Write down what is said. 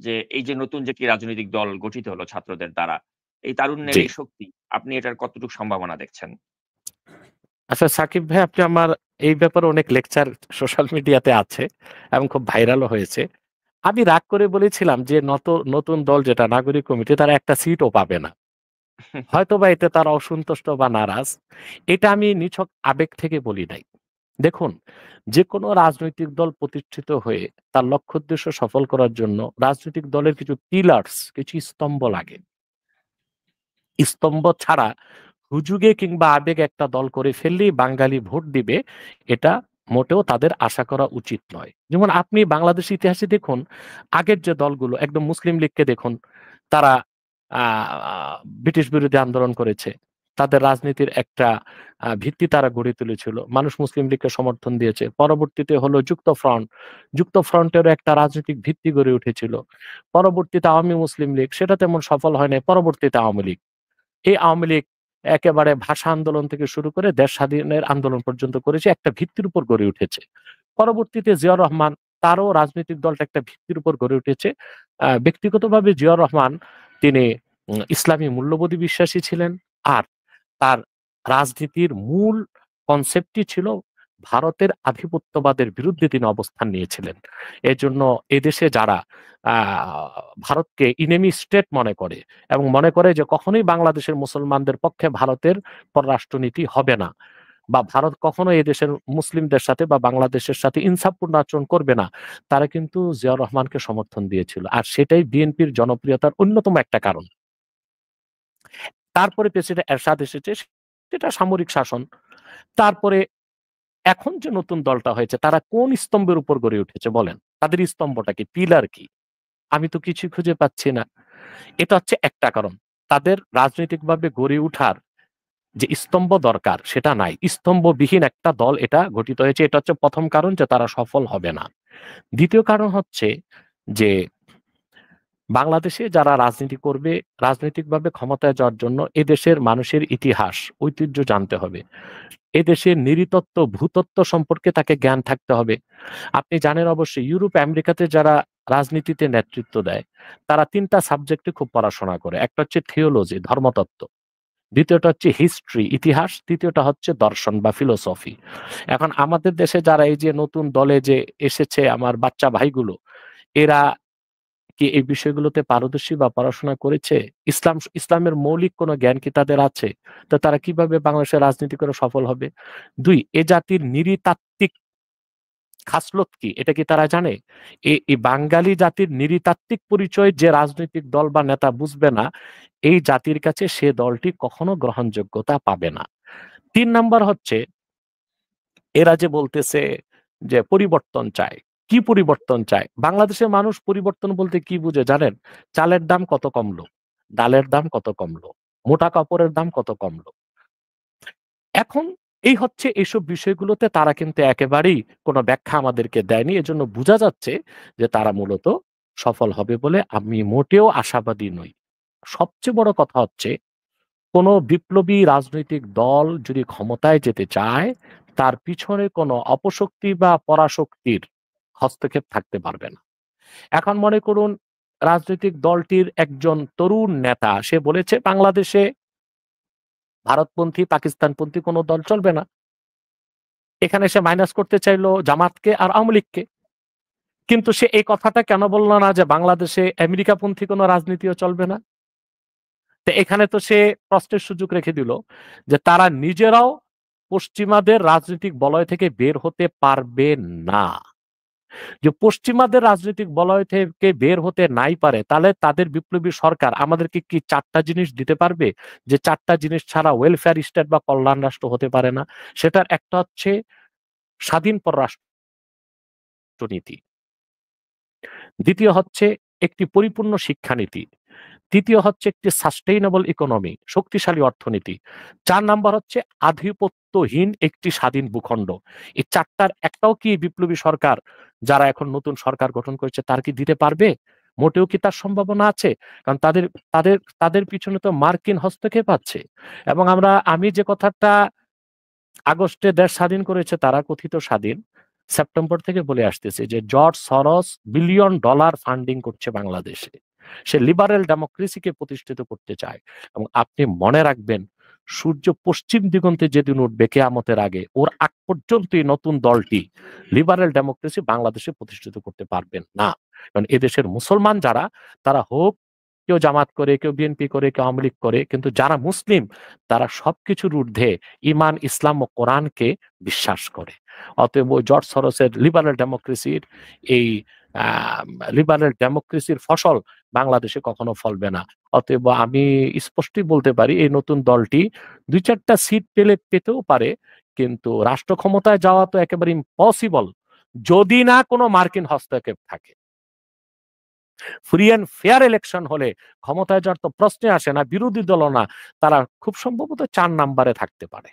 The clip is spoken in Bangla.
যে এই যে নতুন যে কি রাজনৈতিক দল গঠিত হলো ছাত্রদের দ্বারা, এই তারুণ্যের জি। এই শক্তি আপনি এটার কতটুকু সম্ভাবনা দেখছেন? আচ্ছা সাকিব ভাই, আপনি আমার এই ব্যাপারে অনেক লেকচার সোশ্যাল মিডিয়াতে আছে এবং খুব ভাইরালও হয়েছে। আমি রাগ করে বলেছিলাম যে নতুন দল যেটা নাগরিক কমিটি, তারা একটা সিটও পাবে না। হয়তোবা এতে তারা অসন্তুষ্ট বা নারাজ। এটা আমি নিছক আবেগ থেকে বলি নাই। দেখুন, যে কোনো রাজনৈতিক দল প্রতিষ্ঠিত হয়ে তার লক্ষ্য উদ্দেশ্য সফল করার জন্য রাজনৈতিক দলের কিছু পিলার্স, কিছু স্তম্ভ লাগে। স্তম্ভ ছাড়া হুজুগে কিংবা আবেগে একটা দল করে ফেললেই বাঙালি ভোট দিবে, এটা মোটেও তাদের আশা করা উচিত নয়। যেমন আপনি বাংলাদেশের ইতিহাসে দেখুন, আগের যে দলগুলো, একদম মুসলিম লীগকে দেখুন, তারা ব্রিটিশ বিরোধী আন্দোলন করেছে। তাদের রাজনীতির একটা ভিত্তি তারা গড়ে তুলেছিল। মানুষ মুসলিম লীগকে সমর্থন দিয়েছে। পরবর্তীতে হলো যুক্ত ফ্রন্ট। যুক্ত ফ্রন্টেরও একটা রাজনৈতিক ভিত্তি গড়ে উঠেছিল। পরবর্তীতে আওয়ামী মুসলিম লীগ, সেটা তেমন সফল হয় নাই। পরবর্তীতে আওয়ামী লীগ। এই আওয়ামী লীগ একেবারে ভাষা আন্দোলন থেকে শুরু করে দেশ স্বাধীনের আন্দোলন পর্যন্ত করেছে, একটা ভিত্তির উপর গড়ে উঠেছে। পরবর্তীতে জিয়াউর রহমান, তারও রাজনৈতিক দলটা একটা ভিত্তির উপর গড়ে উঠেছে। ব্যক্তিগতভাবে জিয়াউর রহমান, তিনি ইসলামী মূল্যবোধী বিশ্বাসী ছিলেন। আর তার রাজনীতির মূল কনসেপ্টই ছিল ভারতের আধিপত্যবাদের বিরুদ্ধে তিনি অবস্থান নিয়েছিলেন। এজন্য এদেশে যারা ভারতকে ইনেমি স্টেট মনে করে এবং মনে করে যে কখনোই বাংলাদেশের মুসলমানদের পক্ষে ভারতের পররাষ্ট্রনীতি হবে না, বা ভারত কখনো এদেশের মুসলিমদের সাথে বা বাংলাদেশের সাথে ইনসাফপূর্ণ আচরণ করবে না, তারা কিন্তু জিয়াউর রহমানকে সমর্থন দিয়েছিল। আর সেটাই বিএনপির জনপ্রিয়তার অন্যতম একটা কারণ। তারপরে প্রেসিডেন্ট এরশাদ এসেছে, সেটা সামরিক শাসন। তারপরে এখন যে নতুন দলটা হয়েছে, তারা কোন স্তম্ভের উপর গড়ে উঠেছে বলেন? তাদের স্তম্ভটা কি, পিলার কি? আমি তো কিছু খুঁজে পাচ্ছি না। এটা হচ্ছে একটা কারণ। তাদের রাজনৈতিকভাবে গড়ে উঠার যে স্তম্ভ দরকার সেটা নাই। স্তম্ভবিহীন একটা দল এটা গঠিত হয়েছে। এটা হচ্ছে প্রথম কারণ যে তারা সফল হবে না। দ্বিতীয় কারণ হচ্ছে যে বাংলাদেশে যারা রাজনীতি করবে, রাজনৈতিকভাবে ক্ষমতায় যাওয়ার জন্য এদেশের মানুষের ইতিহাস, ঐতিহ্য জানতে হবে। এদেশের নৃতত্ত্ব, ভূতত্ত্ব সম্পর্কে তাকে জ্ঞান থাকতে হবে। আপনি জানেন অবশ্যই, ইউরোপ আমেরিকাতে যারা রাজনীতিতে নেতৃত্ব দেয়, তারা ৩ টা সাবজেক্টে খুব পড়াশোনা করে। একটা হচ্ছে থিওলজি, ধর্মতত্ত্ব। দ্বিতীয়টা হচ্ছে হিস্ট্রি, ইতিহাস। তৃতীয়টা হচ্ছে দর্শন বা ফিলোসফি। এখন আমাদের দেশে যারা এই যে নতুন দলে যে এসেছে, আমার বাচ্চা ভাইগুলো, এরা কি এই বিষয়গুলোতে পারদর্শী বা পড়াশোনা করেছে? ইসলামের মৌলিক কোনো জ্ঞান কি তাদের আছে? তো তারা কিভাবে বাংলাদেশের রাজনীতি করে সফল হবে? ২, এ জাতির নৃতাত্ত্বিক খাসলত কি? এটা কি তারা জানে? এই বাঙালি জাতির নৃতাত্ত্বিক পরিচয় যে রাজনৈতিক দল বা নেতা বুঝবে না, এই জাতির কাছে সে দলটি কখনো গ্রহণযোগ্যতা পাবে না। ৩ নাম্বার হচ্ছে, এরা যে বলতেছে যে পরিবর্তন চায়। কি পরিবর্তন চায়? বাংলাদেশের মানুষ পরিবর্তন বলতে কি বুঝে জানেন? চালের দাম কত কমলো, ডালের দাম কত কমলো, মোটা কাপড়ের দাম কত কমলো। এখন এই হচ্ছে, এইসব বিষয়গুলোতে তারা কিন্তু একেবারেই কোনো ব্যাখ্যা আমাদেরকে দেয়নি। এজন্য বোঝা যাচ্ছে যে তারা মূলত সফল হবে বলে আমি মোটেও আশাবাদী নই। সবচেয়ে বড় কথা হচ্ছে, কোনো বিপ্লবী রাজনৈতিক দল যদি ক্ষমতায় যেতে চায়, তার পিছনে কোনো অপশক্তি বা পরাশক্তির হস্তক্ষেপ থাকতে পারবে না। এখন মনে করুন, রাজনৈতিক দলটির একজন তরুণ নেতা সে বলেছে বাংলাদেশে ভারতপন্থী, পাকিস্তানপন্থী কোনো দল চলবে না। এখানে সে মাইনাস করতে চাইলো জামাতকে আর আওয়ামী লীগকে। কিন্তু সে এই কথাটা কেন বলল না যে বাংলাদেশে আমেরিকাপন্থী কোনো রাজনীতিও চলবে না? তো এখানে তো সে প্রশ্নের সুযোগ রেখে দিল যে তারা নিজেরাও পশ্চিমাদের রাজনৈতিক বলয় থেকে বের হতে পারবে না। যে পশ্চিমাদের রাজনৈতিক বলয় থেকে বের হতে নাই পারে, তাহলে তাদের বিপ্লবী সরকার আমাদেরকে কি ৪টা জিনিস দিতে পারবে? যে ৪টা জিনিস ছাড়া ওয়েলফেয়ার স্টেট বা কল্যাণ রাষ্ট্র হতে পারে না। সেটার একটা হচ্ছে স্বাধীন পররাষ্ট্রনীতি। দ্বিতীয় হচ্ছে একটি পরিপূর্ণ শিক্ষানীতি। তৃতীয় হচ্ছে একটি সাস্টেইনেবল ইকোনমি, শক্তিশালী অর্থনীতি। ৪ নাম্বার হচ্ছে আধিপত্যহীন একটি স্বাধীন ভূখণ্ড। এই ৪টার একটাও কি বিপ্লবী সরকার, যারা এখন নতুন সরকার গঠন করেছে, তার কি দিতে পারবে? মোটেও কি তার সম্ভাবনা আছে? কারণ তাদের তাদের তাদের পিছনে তো মার্কিন হস্তক্ষেপ আছে। এবং আমি যে কথাটা, আগস্টে দেশ স্বাধীন করেছে তারা, কথিত স্বাধীন, সেপ্টেম্বর থেকে বলে আসতেছে যে জর্জ সরস $1 বিলিয়ন ফান্ডিং করছে বাংলাদেশে। সে লিবারেল ডেমোক্রেসিকে প্রতিষ্ঠিত করতে চায়। এবং আপনি মনে রাখবেন, সূর্য পশ্চিম দিগন্তে যেদিন উঠবে কেয়ামতের আগে, ওর আগ পর্যন্ত এই নতুন দলটি লিবারেল ডেমোক্রেসি বাংলাদেশে প্রতিষ্ঠিত করতে পারবেন না। কারণ এদেশের মুসলমান যারা, তারা হোক কেউ জামাত করে, কেউ বিএনপি করে, কেউ আওয়ামী লীগ করে, কিন্তু যারা মুসলিম তারা সবকিছুর ঊর্ধ্বে ইমান, ইসলাম ও কোরআনকে বিশ্বাস করে। অতএব ওই জর্জ সরোসের লিবারেল ডেমোক্রেসির এই লিবারেল ডেমোক্রেসির ফসল বাংলাদেশে কখনো ফলবে না। অতএব আমি স্পষ্টই বলতে পারি এই নতুন দলটি 2-4টা সিট পেতেও পারে, কিন্তু রাষ্ট্র ক্ষমতায় যাওয়া তো একেবারে ইম্পসিবল যদি না কোনো মার্কিন হস্তক্ষেপ থাকে। ফ্রি অ্যান্ড ফেয়ার ইলেকশন হলে ক্ষমতায় যাওয়ার তো প্রশ্নে আসে না, বিরোধী দলও না, তারা খুব সম্ভবত 4 নম্বরে থাকতে পারে।